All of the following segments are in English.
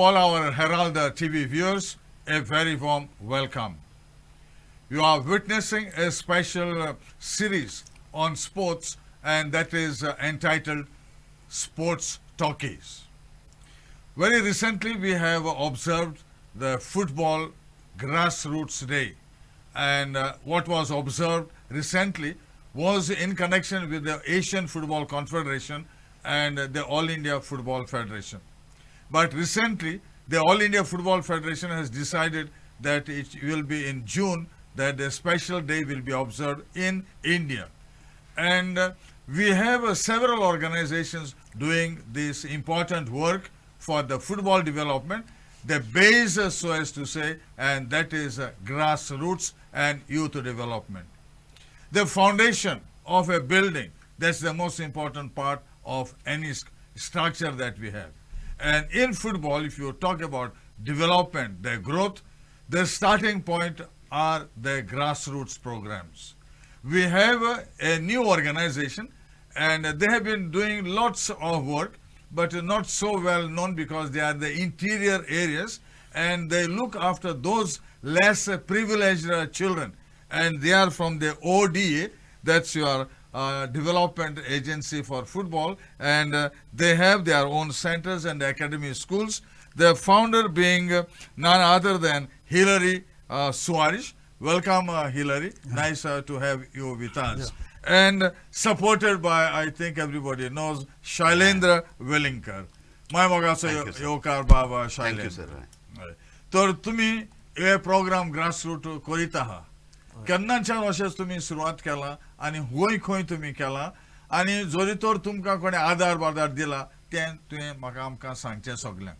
all our Herald TV viewers, a very warm welcome. You are witnessing a special series on sports, and that is entitled Sports Talkies. Very recently, we have observed the Football Grassroots Day, and what was observed recently was in connection with the Asian Football Confederation and the All India Football Federation. But recently, the All India Football Federation has decided that it will be in June that a special day will be observed in India. And we have several organizations doing this important work for the football development, the base, so as to say, and that is grassroots and youth development. The foundation of a building, that's the most important part of any structure that we have. And in football, if you talk about development, the growth, the starting point are the grassroots programs. We have a new organization, and they have been doing lots of work, but not so well known because they are the interior areas, and they look after those less privileged children. And they are from the ODA, that's your development agency for football, and they have their own centers and academy schools. The founder being none other than Hilary Suarish. Welcome, Hilary. Nice to have you with us. Yeah. And supported by, I think everybody knows, Shailendra Wellinkar. My mogaso yokar baba Shailendra. Thank you, sir. So, तुम्ही हे program grassroots करीत आहात. केन्नाच्यान अशेंच तुमी सुरवात केला आनी खंय खंय तुमी केला आनी जोरी तर तुमकां कोणे आदार बादार दिला तें तुवें म्हाका आमकां सांगचें सगल्यांक.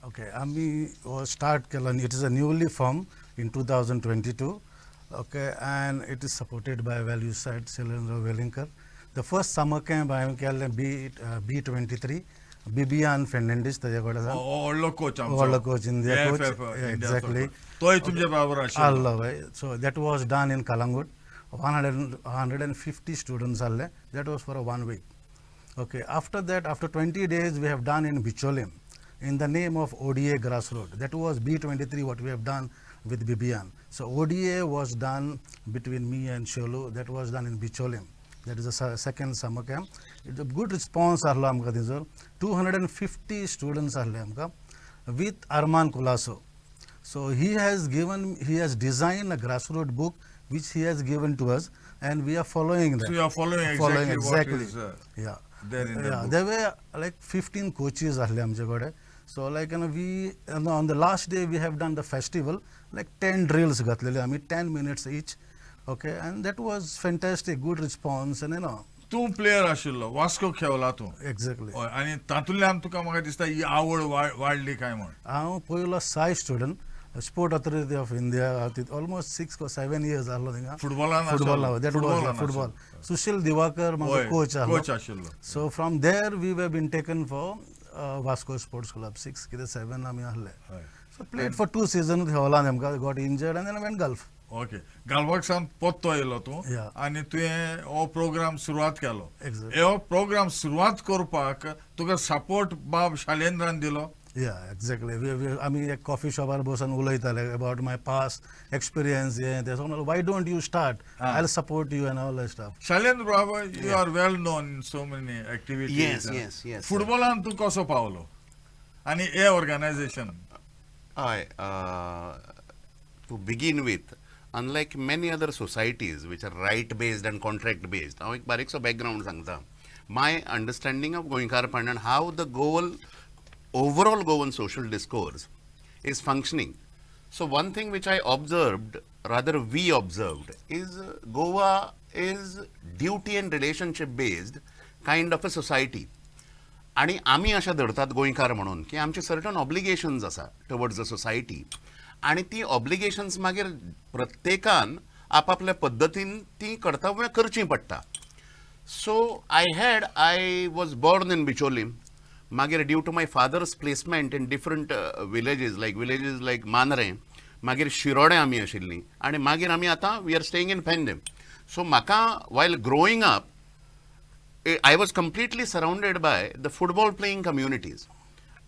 Okay, आमी start केला. It is a newly formed in 2022. Okay, and it is supported by value side Shailendra Wellinkar. The first summer camp I am केल्लें B23. Bibian Fernandez, the coach, India coach. Exactly. So that was done in Kalangut. 150 students. That was for 1 week. Okay. After that, after 20 days, we have done in Bicholim in the name of ODA Grassroots. That was B23 what we have done with Bibian. So ODA was done between me and Sholu. That was done in Bicholim. That is the second summer camp. It's a good response. 250 students with Arman Kulaso. So he has designed a grassroots book which he has given to us, and we are following that. So you are following exactly. What is there in the book. There were like 15 coaches. So like we on the last day we have done the festival, like 10 drills, 10 minutes each. Okay, and that was fantastic, good response, and तूं player आशिल्लो Vasco खेळला तूं. Exactly. आनी तातूंतल्यान तुका म्हाका दिसता ही आवड वाडली काय म्हण. हांव पयलो SAI student sport authority of India almost 6 or 7 years आहलो थिंगा फुटबॉलान. That was football. Sushil Diwakar म्हाका कोच आशिल्लो. So from there we were been taken for Vasco sports club 6 कितें 7 आमी आहले. सो प्लेड फॉर 2 seasons खेळला नेमका, got injured and then went Gulf. Okay. गालवाक सावन पोत्तो येयलो तूं आनी तुवें हो प्रोग्राम सुरवात केलो. हो प्रोग्राम सुरवात करपाक तुका सपोर्ट बाब शालेंद्रान दिलो. Yeah, exactly. आमी एक कॉफी शॉपार बसून उलयताले about my past experience. They said, why don't you start? I'll support you and all that stuff. Shailendra Baba, you are well known in so many activities. Yes. फुटबॉलान तूं कसो Paulo आनी हे organisation? To begin with, unlike many other societies which are right based and contract based, हांव एक बारीकसो background सांगता. My understanding of Goenkarpण and how the overall Goan social discourse is functioning. So one thing which I observed, rather we observed, is Goa is duty and relationship based kind of a society. आणि आमी अशें धरतात गोंयकार म्हणून की आमचे certain obligations आसा towards the society, आणि ती ऑब्लिगेशन्स मागीर प्रत्येकान आपापल्या पद्दतीन ती कर्तव्यां करची पडटा. So I was born in Bicholim. मागीर due to my father's placement in different villages like मानरे, मागीर शिरोडे आमी आशिल्लीं, आनी मागीर आमी आतां we are staying in Pernem. So म्हाका वायल growing up I was completely surrounded by the football playing communities.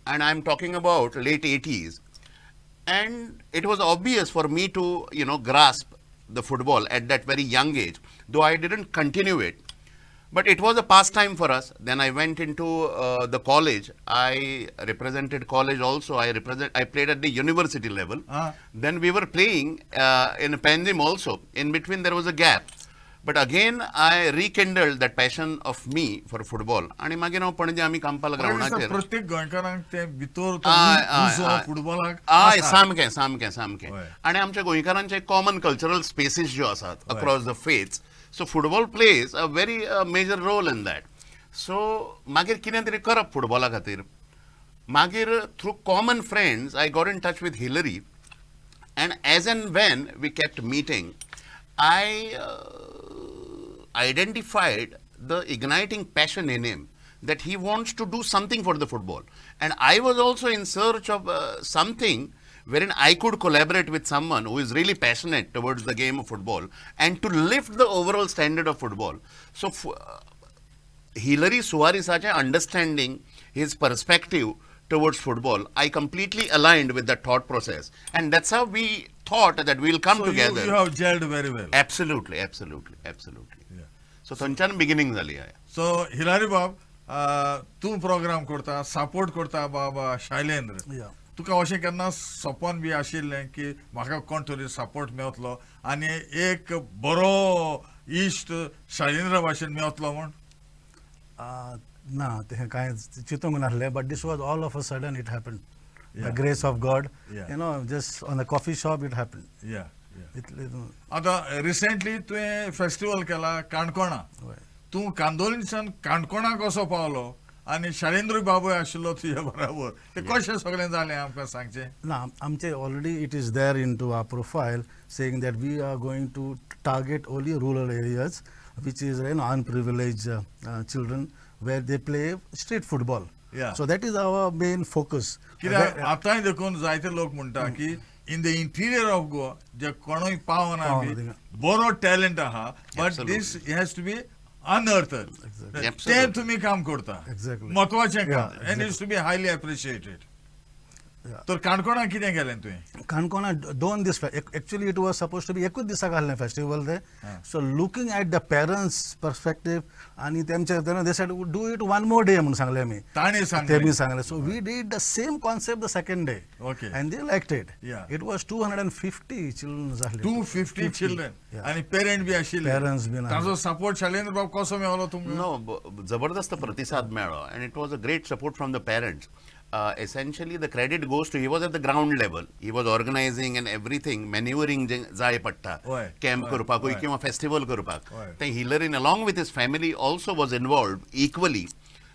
and I'm talking about late 80s. And it was obvious for me to, grasp the football at that very young age, though I didn't continue it. But it was a pastime for us. Then I went into the college. I represented college also. I played at the university level. Then we were playing in Panjim also. In between there was a gap. But again, I rekindled that passion of me for football. आणि मागीर हांव पणजे आमी कामपाला ग्राउंडाचेर प्रत्येक गोंयकारांक ते भितर तो आय, उजो आय. फुटबॉलाक आय आसा. सामकें होय. आणि आमच्या गोंयकारांचे कॉमन कल्चरल स्पेसीस ज्यो आसात across the faiths. So football plays a very major role in that. So मागीर कितें तरी करप फुटबॉला खातीर. मागीर through common friends I got in touch with Hillary, and as and when we kept meeting, I identified the igniting passion in him that he wants to do something for the football. And I was also in search of something wherein I could collaborate with someone who is really passionate towards the game of football and to lift the overall standard of football. So Hilary Suarisa's understanding, his perspective towards football, I completely aligned with that thought process. And that's how we thought that we'll come together. You have gelled very well. Absolutely. Yeah. So थंयच्यान beginning जाली आहे. So Hilary Bob, तूं programme करता, support करता बाबा Shailendra. Yeah. तुका अशें केन्ना सपन B आशिल्लें की म्हाका कोण तरी सपोर्ट मेवतलो आनी एक बरो इश्ट शैलेंद्र भाशेन मेवतलो म्हण? ना ते कांय चिंतूंक नासलें, but this was all of a sudden it happened. The grace of God, just on a coffee shop it happened. आतां रिसेंटली तुवें फेस्टिवल केला काणकोणा. तूं कांदोलीच्यान काणकोणा कसो पावलो आनी शैलेंद्र बाबूय आशिल्लो तुजे बरोबर. ते कशें सगळें जालें आमकां सांगचें? ना, आमचे already it is there into our profile saying that we are going to target only rural areas, which is unprivileged children where they play street football. Yeah. So that is our main focus. कित्याक आतांय देखून जायते लोक म्हणटा की in the interior of Goa जे कोणूय पावना बी बरो टॅलंट आहा, but this has to be unearthed. ते तुम्ही काम करता. Exactly. महत्वाचें काम. Yeah, And it's to be highly appreciated. तर काणकोणा कितें केलें तुवें? काणकोणा 2 दीस actually it was supposed to be एकूच दिसाक आहलें festival ते. So looking at the parents perspective आनी तेमचे they said do it one more day म्हणून सांगलें आमी. ताणें सांगलें. तेमी सांगलें. So we did the same concept the second day. Okay. And they liked it. Yeah. It was 250 children जाहले. 250 children. आनी parent B आशिल्ले. Parents बी ताजो सपोर्ट शैलेंद्र बाब कसो मेवलो तुमकां? No, जबरदस्त प्रतिसाद मेळ्ळो, and it was a great support from the parents. Essentially the credit goes to, he was at the ground level, he was organizing and everything, maneuvering जाय पडटा camp करपाकूय किंवा festival करपाक. then Hilary along with his family also was involved equally.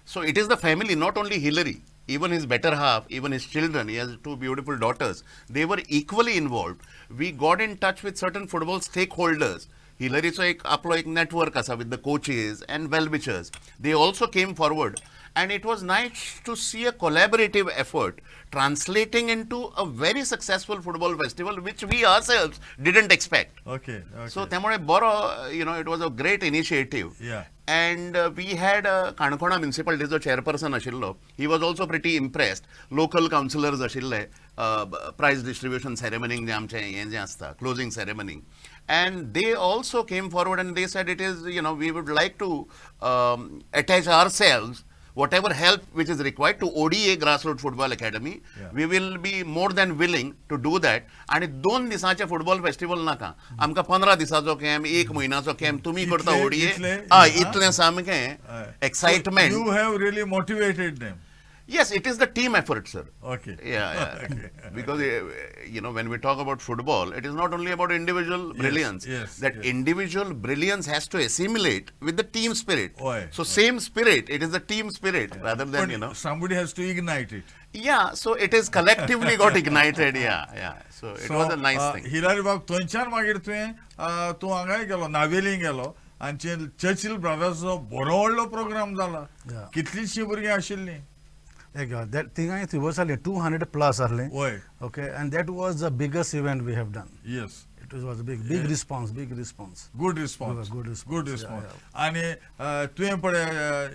So it is the family, not only Hilary, even his better half, even his children, he has 2 beautiful daughters, they were equally involved. We got in touch with certain football stakeholders. Hilaryचो आपलो एक network आसा with the coaches and well-wishers. They also came forward. And it was nice to see a collaborative effort translating into a very successful football festival, which we ourselves didn't expect. Okay. So, it was a great initiative. Yeah. And we had Kankona municipality's chairperson ashillo. He was also pretty impressed. Local councillors ashille, prize distribution ceremony, closing ceremony. And they also came forward and they said it is, we would like to attach ourselves, whatever help which is required to ODA Grassroots Football Academy. We will be more than willing to do that. आणि 2 दिसांचे football festival नाका, आमकां 15 दिसाचो camp, 1 म्हयन्याचो camp तुमी करता ODA. इतलें सामकें excitement. You have really motivated them. Yes, it is the team effort, sir. Okay. Yeah. Because, when we talk about football, it is not only about individual brilliance. That individual brilliance has to assimilate with the team spirit. So, same spirit, it is the team spirit rather than, somebody has to ignite it. Yeah, so it is collectively got ignited. Yeah. So, it was a nice thing. Hilary Bab, थंयच्यान मागीर तूं हांगाय गेलो, नावेली गेलो, आनी Churchill ब्रदर्सचो बरो व्हडलो programme जाला. कितलींशीं भुरगीं आशिल्लीं? That thing I think was 200 plus early. Okay, and that was the biggest event we have done. Yes. It was a big response. Good response. Good response. आनी तुवें पळय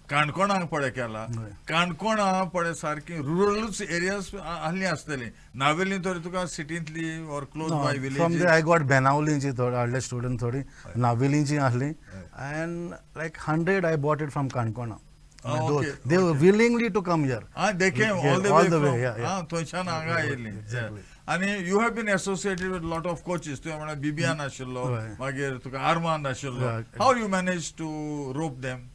काणकोणाक पळय केला काणकोणा पळय सारकी रुरलूच एरियाज आहली आसतली नावेली तर तुका सिटींतली और close by From there, village I got Benaolinchi, हाडले स्टुडंट थोडी नावेलींची आहली and like 100 I bought it from Kankona. okay, They were willingly to come here. they came all the all way the from way, yeah. थंयच्यान हांगा येयल्ली आनी you have been associated with lot of coaches तुवें म्हळ्यार बिबियान आशिल्लो मागीर तुका आर्मांद आशिल्लो how you manage to rope them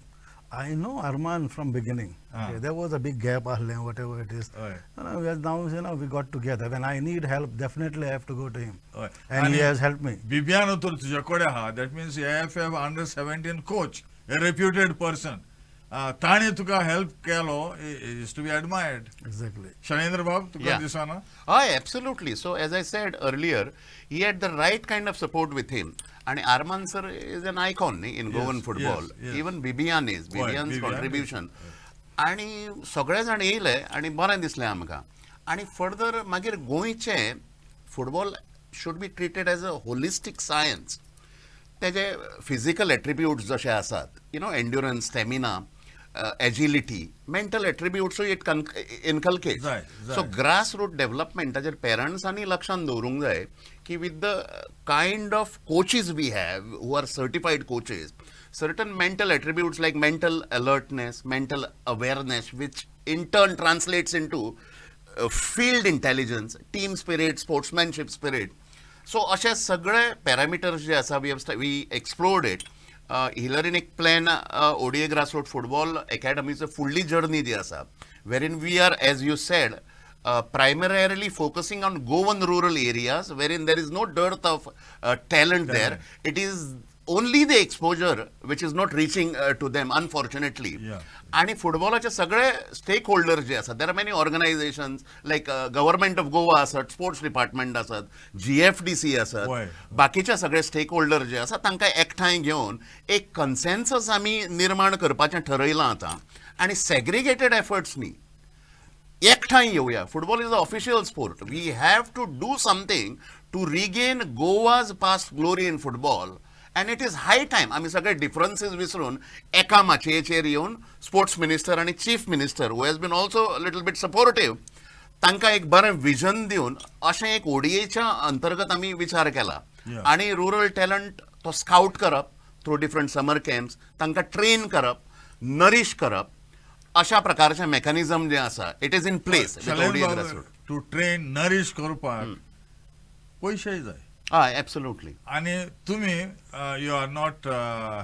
I know Arman from beginning. Okay, there was a big gap, whatever it is. Now we got together. When I need help, definitely I have to go to him. And he has helped me. बिबियान तर तुजे कडेन आहा that mince AFF under 17 coach a reputed person. ताणी तुका help Kelo is to be admired. Exactly. Shalendra Bab, तुका दिसना? Absolutely. So as I said earlier, he had the right kind of support with him. And Arman sir is an icon in Goan football. Even Bibian is. Bibian's contribution. आणि सगळे जाण येयले आणि बरें दिसलें आमकां आणि फर्दर मागीर गोंयचे football should be treated as a holistic science तेजे फिजिकल एट्रिब्यूट्स जशे आसात एंड्युरन्स स्टॅमिना एजिलिटी मेंटल एट्रिब्यूट्सूय it inculcate so grass root development ताचेर पेरंट्सांनी लक्षांत दवरूंक जाय की with the kind of coaches we have who are certified coaches certain mental attributes like mental alertness, mental awareness, which in turn translates into field intelligence, team spirit, sportsmanship spirit. So अशे सगळे parameters जे आसा we explored it. Hilarin एक plan ODA Grassroots Football Academy is a fully journey जी आसा wherein we are, as you said, primarily focusing on Goan rural areas wherein there is no dearth of talent there. It is only the exposure which is not reaching to them, unfortunately. And फुटबॉलाचे सगळे stake holders जे आसात there are many organisations like government of Goa आसात sports department आसात GFDC आसात बाकीचे सगळे stake holder जे आसात तांकां एकठांय घेवन एक कन्सेन्सस आमी निर्माण करपाचें ठरयलां आतां आनी सेग्रिगेटेड एफर्ट्सनी एकठांय येवया football is a official sport we have to do something to regain Goa's past glory in football and it is high time आमी सगळे डिफरन्सेस विसरून एका माचयेचेर येवन स्पोर्ट्स मिनिस्टर आणि chief minister who has been also little bit supportive तांकां एक बरें विजन दिवन अशें एक ODAच्या अंतर्गत आमी विचार केला आणि रुरल टॅलंट तो स्काउट करप थ्रू डिफरंट समर कॅम्प्स तांकां ट्रेन करप नरीश करप अशा प्रकारचे मेकॅनिझम जे आसा it is in place to train nourish करपाक पयशे जाय absolutely. And you are not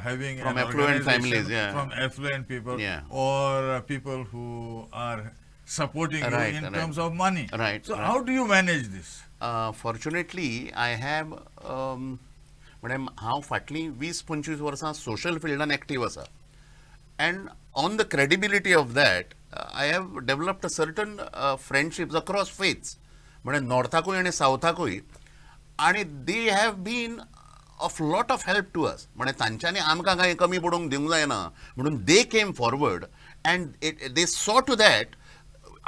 having from affluent families, from affluent people, or people who are supporting you in terms of money. So how do you manage this? Fortunately, I have madam how fatly 20-25 वर्सां social field and active asa, and on the credibility of that, I have developed a certain friendships across faiths, madam northakuy and southakuy. आणि they have been of lot of help to us म्हणजे तांच्यांनी आमकां कांय कमी पडूंक दिवंक जायना म्हणून they came forward and they saw to that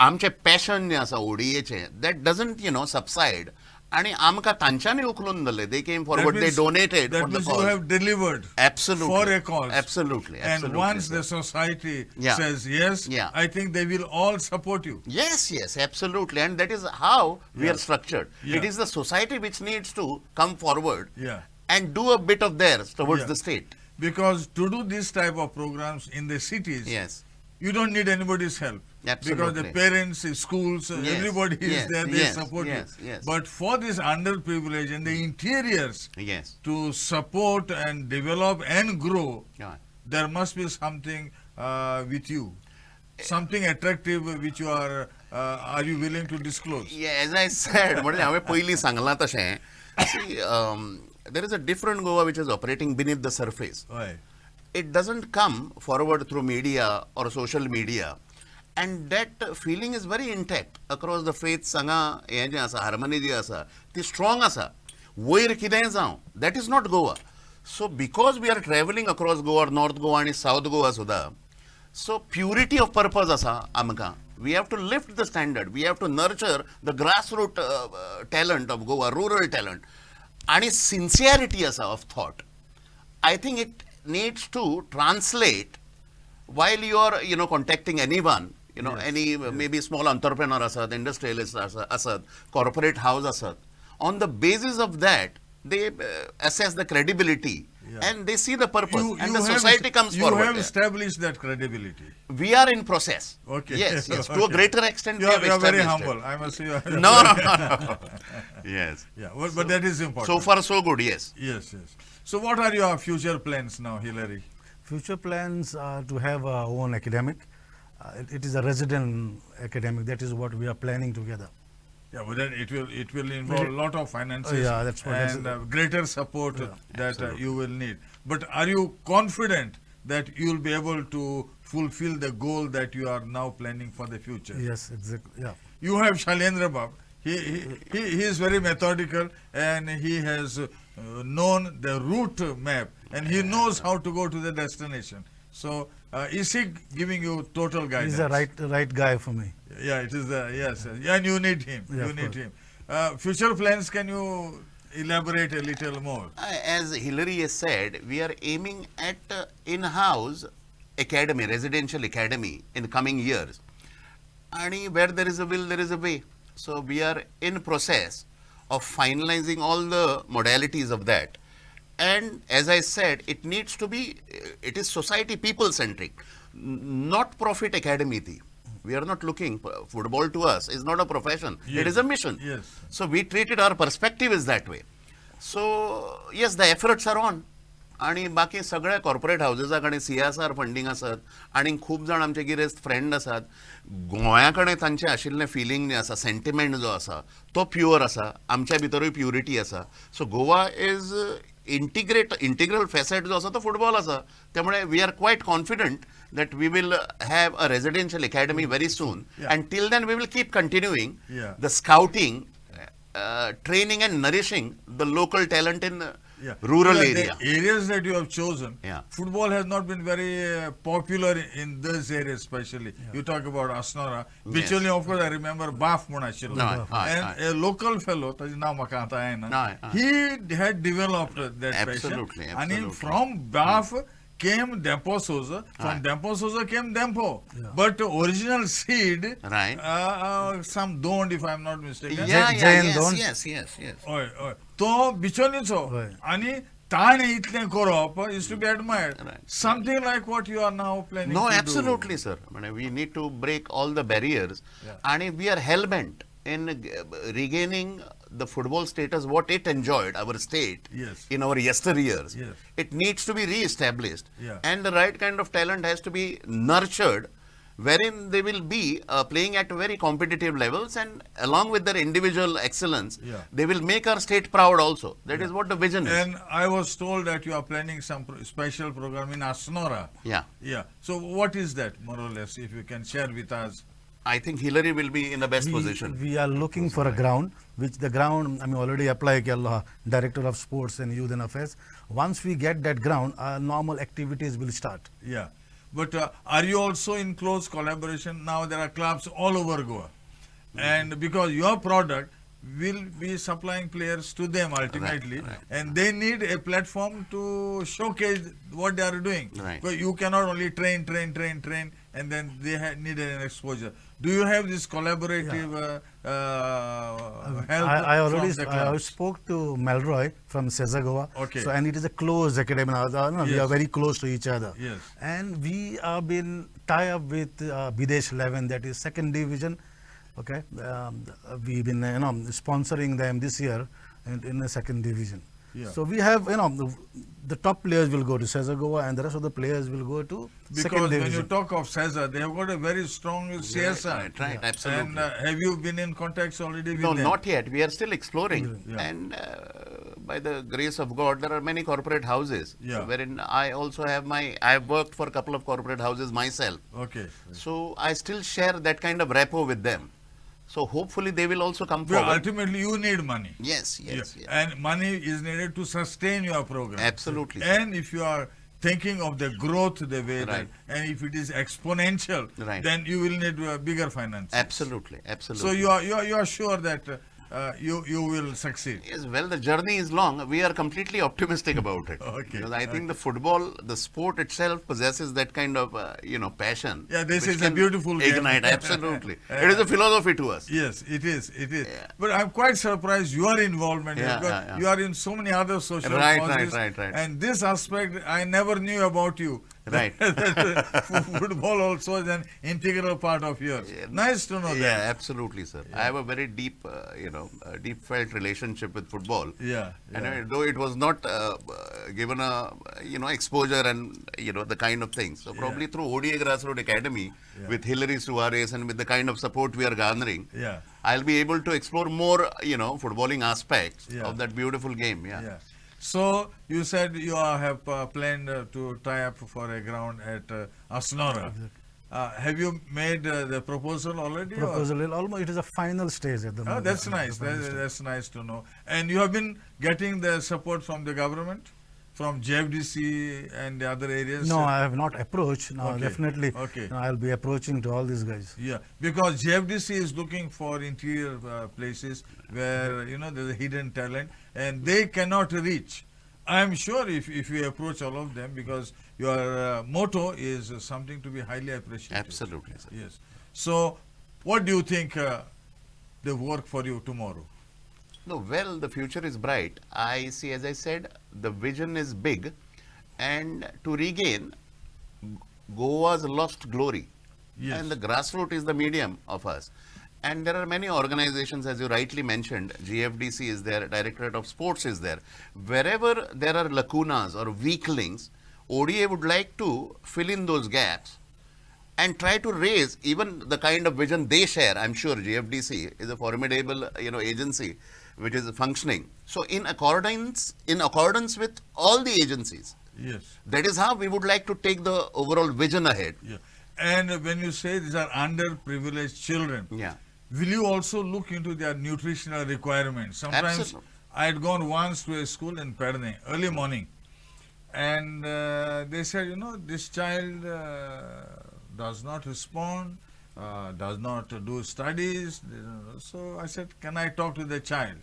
आमचें पॅशन जें आसा ODAचें दॅट डजंट सबसायड आणि आमकां तांच्यांनी उखलून धरले they came forward they donated that means you have delivered absolutely for a cause absolutely and once the society says yes I think they will all support you. Yes absolutely, and that is how we are structured. It is the society which needs to come forward and do a bit of theirs towards the state, because to do this type of programs in the cities you don't need anybody's help. Because the parents, schools, everybody is there, they support you. But for this underprivileged and the interiors to support and develop and grow, there must be something with you, something attractive which you are you willing to disclose? As I said, म्हणजे हांवें पयलीं सांगलां तशें, there is a different Goa which is operating beneath the surface. It doesn't come forward through media or social media. And that feeling is very intact across the faith. Sanga हे जे आसा harmony जी आसा ती strong आसा वयर कितेंय जावं that is not Goa. So because we are traveling across Goa, North Goa and South Goa सुद्धा, so purity of purpose आसा आमकां. We have to lift the standard. We have to nurture the grassroots talent of Goa, rural talent. आणि sincerity आसा of thought. I think it needs to translate while you are, contacting anyone, Yes, any maybe small entrepreneur asad, industrialist asad, corporate house asad, on the basis of that, they assess the credibility Yeah. and they see the purpose and the have society est- comes you forward. have established that credibility. We are in process. Okay. Yes, yes. To a Okay. greater extent, You we are, have you are very established humble. I must say. You are it. No, no, no. Yes. Yeah, but that is important. So far, so good. Yes. Yes, yes. So what are your future plans now, Hilary? Future plans are to have our own academic. It is a resident academic. That is what we are planning together. Yeah, but then it will involve a lot of finances Yeah, that's what- and greater support that you will need. But are you confident that you will be able to fulfill the goal that you are now planning for the future? Yes, exactly. Yeah. You have Shalendra Bab. He is very methodical and he has known the route map and he knows how to go to the destination. So is he giving you total guidance? He's the right guy for me. Yeah, it is the yes, and you need him. Yeah, you of need course. him. Future plans? Can you elaborate a little more? As Hilary has said, we are aiming at in-house academy, residential academy in coming years. And where there is a will, there is a way. So we are in process of finalizing all the modalities of that. And as I said, it needs to be, it is society people centric, not profit academy. We are not looking, football to us is not a profession, Yes. it is a mission. Yes. So we treat it, our perspective is that way. So yes, the efforts are on. आणि बाकी सगळ्या corporate हाऊसेसा कडेन CSR funding आसात आणि खूब जाण आमचे गिरेस्त फ्रेंड आसात गोंया कडेन तांचे आशिल्लें फिलींग जें आसा सेंटिमेंट जो आसा तो प्युअर आसा आमच्या भितरूय प्युरिटी आसा so Goa is integral facet जो आसा तो फुटबॉल आसा त्यामुळे we are quite confident that we will have a residential academy very soon. Yeah. And till then, we will keep continuing Yeah. the scouting, training and nourishing the local talent in rural The area. areas that you have chosen, Yeah. football has not been very popular in those areas especially. You talk about Asnora. Bicholi, of course, I remember Baf Munashil. No, And a local fellow, No, he had developed that Absolutely, passion. And absolutely. from Baf came Dempo Souza. From Dempo Souza came Dempo. But original seed, Right. some Dond, if I'm not mistaken. Jain Don. yes. हय हय तो बिचोनीचो हय. आणि ताणे इतलें करप is to be admired. Right. Something like what you are now planning No, to do. absolutely, sir. We need to break all the barriers. Yeah. And we are hell-bent in regaining the football status, what it enjoyed, our state, Yes. in our yesteryears. Yes. It needs to be re-established. Yeah. And the right kind of talent has to be nurtured, wherein they will be playing at very competitive levels, and along with their individual excellence, Yeah. they will make our state proud also. That is what the vision is. And I was told that you are planning some special program in Asnora. Yeah. Yeah. So what is that, more or less, if you can share with us? I think Hillary will be in the best we, position. We are looking for a ground, which the ground, I mean, already applied ke Allah, Director of Sports and Youth and Affairs. Once we get that ground, our normal activities will start. Yeah. But are you also in close collaboration? Now there are clubs all over Goa. And because your product will be supplying players to them ultimately, right. and they need a platform to showcase what they are doing. Right. Because you cannot only train, and then they need an exposure. Do you have this collaborative help I from the I clubs? spoke to Melroy from Cesar Goa. Okay. So, and it is a close academy. We Yes. are very close to each other. Yes. And we have been tied up with Bidesh 11, that is second division. Okay. We've been sponsoring them this year in the second division. Yeah. So we have, the top players will go to Cesar Goa and the rest of the players will go to second Because when division. you talk of Cesar, they have got a very strong CSR. Right, absolutely. And have you been in contact already with No, them? not yet. We are still exploring. Yeah. And by the grace of God, there are many corporate houses. Yeah. Wherein I also have I have worked for a couple of corporate houses myself. Okay. So I still share that kind of rapport with them. So hopefully they will also come Well, forward. ultimately, you need money. Yes. Yeah. And money is needed to sustain your program. Absolutely. And if you are thinking of the growth the way that, Right. and if it is exponential, Right. then you will need bigger finance. Absolutely. So you are sure that you will succeed. Yes, well, the journey is long. We are completely optimistic about it. Okay, Because I think the football, the sport itself possesses that kind of, passion. Yeah, this which is a can beautiful game. ignite. Absolutely. It is a philosophy to us. Yes, it is. It is. Yeah. But I'm quite surprised your involvement here, Yeah, because yeah. you are in so many other social Right, causes. right. And this aspect I never knew about you. Right. Football also is an integral part of yours. Yeah. Nice to know Yeah, that. absolutely, sir. I have a very deep, deep felt relationship with football. Yeah. And yeah. though it was not given a, exposure and, the kind of things. So probably through ODA Grassroots Academy, Yeah. with Hillary Suarez and with the kind of support we are garnering, Yeah. I'll be able to explore more, footballing aspects Yeah. of that beautiful game. Yeah. Yeah. So you said you have planned to tie up for a ground at Asnora. Have you made the proposal already? or- Proposal, almost it is a final stage at the Oh, moment. that's nice. The final stage. That's nice to know. And you have been getting the support from the government, from JFDC and the other areas? No, I have not approached. No, Okay, definitely. okay. No, I'll be approaching to all these guys. Yeah, because JFDC is looking for interior places where, there's a hidden talent and they cannot reach. I'm sure if you approach all of them, because your motto is something to be highly appreciated. Absolutely, sir. Yes. So, what do you think the work for you tomorrow? No, well, the future is bright. I see, as I said, the vision is big, and to regain Goa's lost glory. Yes. And the grassroots is the medium of us. And there are many organizations, as you rightly mentioned, GFDC is there, Directorate of Sports is there. Wherever there are lacunas or weak links, ODA would like to fill in those gaps and try to raise even the kind of vision they share. I'm sure GFDC is a formidable, agency which is functioning. So in accordance with all the agencies, Yes. that is how we would like to take the overall vision ahead. Yeah. And when you say these are underprivileged children, Yeah. will you also look into their nutritional requirements? Sometimes Absolutely. I had gone once to a school in Perne, early morning, and they said, this child does not respond, does not do studies. So I said, can I talk to the child?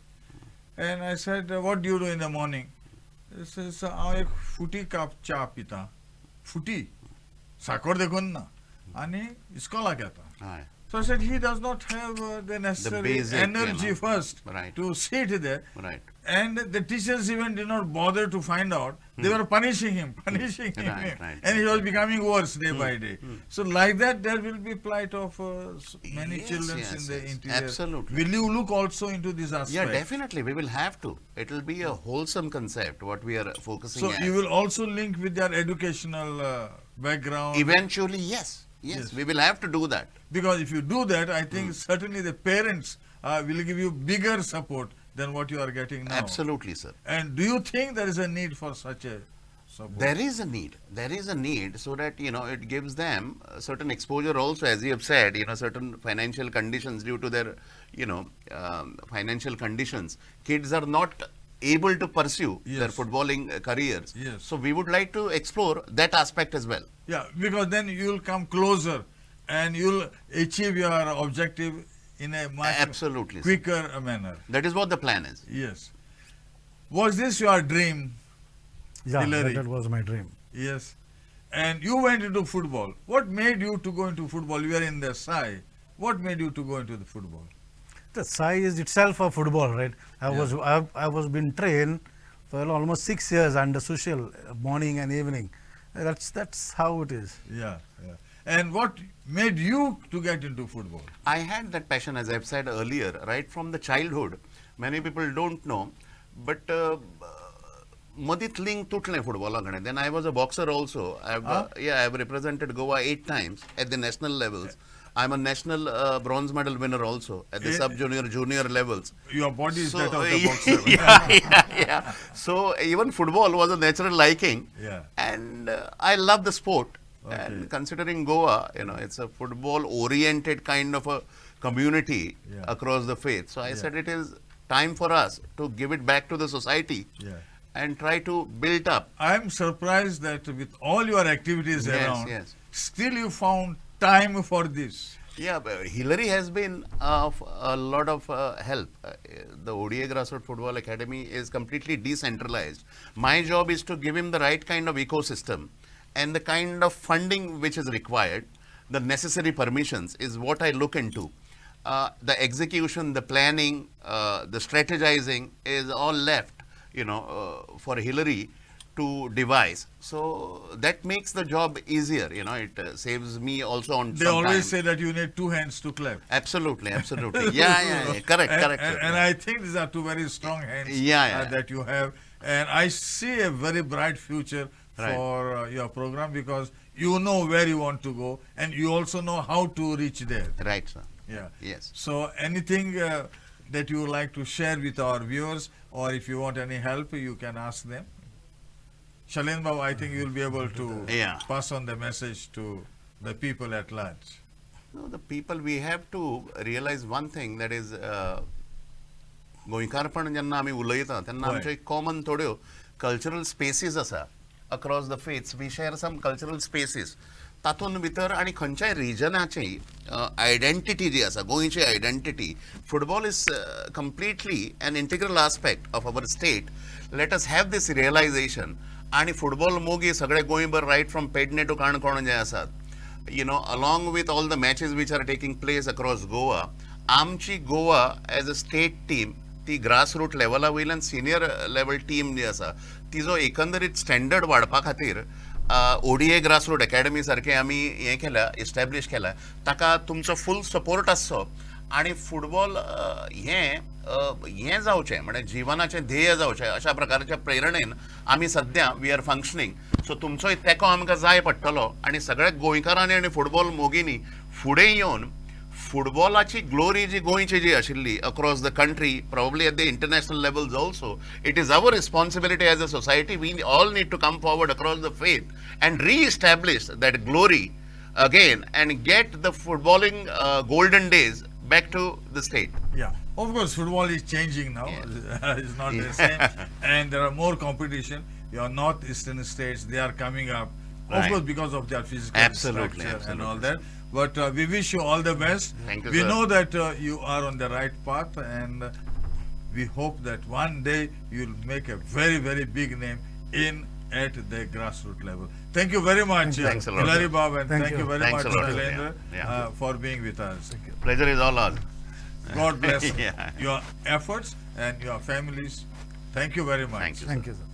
And I said, what do you do in the morning? He says, "I एक फुटी cup चा पिता, फुटी, साखर देखून ना, आणि इस्कोला घेता." Right. So I said he does not have the necessary basic, energy first Right. to sit there. Right. And the teachers even did not bother to find out. They were punishing him. Right, And he was becoming worse day by day. So like that, there will be plight of many Yes, children yes, in the yes. interior. Absolutely. Will you look also into this aspect? Yeah, definitely. We will have to. It will be a wholesome concept, what we are focusing So at. you will also link with their educational background. Eventually, yes. Yes. We will have to do that. Because if you do that, I think certainly the parents will give you bigger support than what you are getting now. Absolutely, sir. And do you think there is a need for such a support? There is a need. There is a need so that, it gives them a certain exposure also, as you have said, certain financial conditions due to their, financial conditions. Kids are not able to pursue their Yes. footballing careers. Yes. So we would like to explore that aspect as well. Yeah, because then you'll come closer and you'll achieve your objective in a much Absolutely, sir. quicker manner. That is what the plan is. Yes. Was this your dream? Yeah, Hillary. that was my dream. Yes. And you went into football. What made you to go into football? You were in the SAI. What made you to go into the football? The SAI is itself a football, right? I Yeah. was been trained for almost 6 years under social morning and evening. That's how it is. Yeah, yeah. And what made you to get into football? I had that passion, as I've said earlier, right from the childhood. Many people don't know, but Madit link tutle football. Then I was a boxer also. I've represented Goa 8 times at the national levels. I'm a national bronze medal winner also at the sub-junior, junior levels. Your body is So, that of the boxer. yeah. So even football was a natural liking. Yeah. And I love the sport. Okay. And considering Goa, it's a football-oriented kind of a community Yeah. across the faith. So I Yeah. said it is time for us to give it back to the society Yeah. and try to build up. I'm surprised that with all your activities Yes, around, yes. still you found time for this. Yeah, but Hillary has been of a lot of help. The ODA Grassroots Football Academy is completely decentralized. My job is to give him the right kind of ecosystem and the kind of funding which is required. The necessary permissions is what I look into. The execution, the planning, the strategizing is all left, for Hillary to devise. So that makes the job easier. It saves me also on They some always time. say that you need two hands to clap. Absolutely, absolutely. Yeah. Correct, correct. sir. And I think these are two very strong hands Yeah. that you have. And I see a very bright future Right. for your program because you know where you want to go and you also know how to reach there. Right, sir. Yeah. Yes. So anything that you would like to share with our viewers, or if you want any help, you can ask them. Shalin Babu, I think you'll be able to Yeah. pass on the message to the people at large. No, the people, we have to realize one thing, that is, गोंयकारपण जेन्ना आमी उलयता तेन्ना होय. आमच्यो एक common थोड्यो cultural spaces आसा across the faiths. We share some cultural spaces. तातूंत भितर आनी खंयच्याय रिजनाची आयडेंटिटी जी आसा, गोंयची identity, football is completely an integral aspect of our state. Let us have this realisation. आणि फुटबॉल मोगी सगळे गोंयभर right from Pedne to Canacona जे आसात, along with all the matches which are taking place across Goa, आमची Goa as a state team ती grassroot लेवला वयल्यान सिनियर लेवल टीम जी आसा तिजो एकंदरीत स्टँडर्ड वाडपा खातीर ओडीए ग्रासरूट अकॅडमी सारखे आमी हें केल्या, इस्टॅब्लिश केल्या. ताका तुमचो फूल सपोर्ट आसचो आणि फुटबॉल हें जावचें, म्हणजे जिवनाचें ध्येय जावचें अशा प्रकारच्या प्रेरणेन आमी सद्या वी आर फंक्शनींग. सो तुमचोय तेंको आमकां जाय पडटलो आणि सगळ्या गोंयकारांनी आणि फुटबॉल मोगींनी फुडें येवन फुटबॉलाची ग्लोरी जी गोंयची जी आशिल्ली across the country, probably at the international levels also, it is our responsibility as a society. We all need to come forward across the faith and re-establish that glory again and get the footballing golden days back to the state. Yeah, of course, football is changing now. It's not the same, and there are more competition. Your northeastern states, they are coming up, of Right. course, because of their physical Absolutely, structure and all absolutely. that. But we wish you all the best. Thank you, We sir. know that you are on the right path, and we hope that one day you'll make a very, very big name at the grassroots level. Thank you very much, Thanks a lot, Hilary sir. Bob, and Thank thank you. you very Thanks much, a lot, sir. Shalendra, Yeah. for being with us. Pleasure is all ours. God bless Yeah. your efforts and your families. Thank you very much. Thank you. Thank you, sir.